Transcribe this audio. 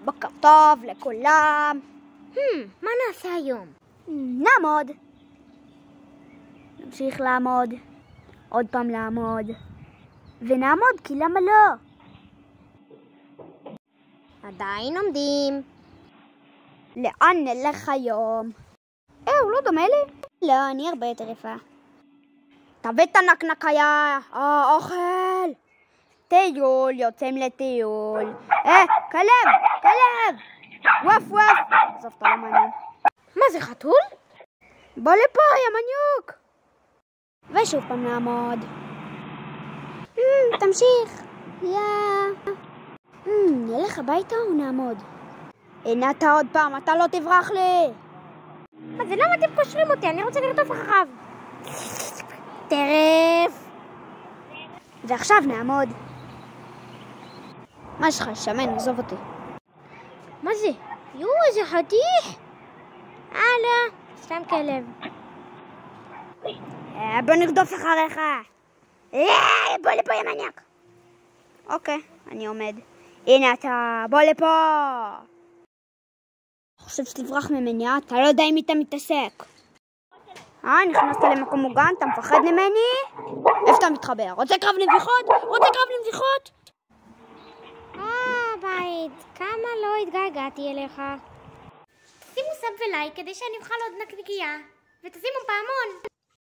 בוקר טוב לכולם. מה נעשה היום? נעמוד. נמשיך לעמוד. עוד פעם לעמוד. ונעמוד, כי למה לא? עדיין עומדים. לאן נלך היום? הוא לא דומה לי? לא, אני הרבה יותר יפה. תביא את הנקנקיה, אוכל. טיול, יוצאים לטיול. כלב, כלב. ווף ווף. עזוב, אתה לא מעניין. מה זה, חתול? בוא לפה, יא מניוק. ושוב פעם נעמוד. תמשיך. נלך הביתה או נעמוד? הנה אתה עוד פעם, אתה לא תברח לי. מה זה, למה אתם קושרים אותי? אני רוצה לרדוף אחריו. טרף. ועכשיו נעמוד. מה יש לך, שמן, עזוב אותי. מה זה? איזה חתיך. לא, סתם כלב. בוא נרדוף אחריך. בוא לפה, יא מניאק. אוקיי, אני עומד. הנה אתה, בוא לפה. חושב שתברח ממני, אתה לא יודע עם מי אתה מתעסק. נכנסת למקום מוגן, אתה מפחד ממני? איפה אתה מתחבר? רוצה קרב נביחות? בית, כמה לא התגעגעתי אליך. שימו סאב ולייק כדי שאני אוכל עוד נקניקייה, ותשימו פעמון.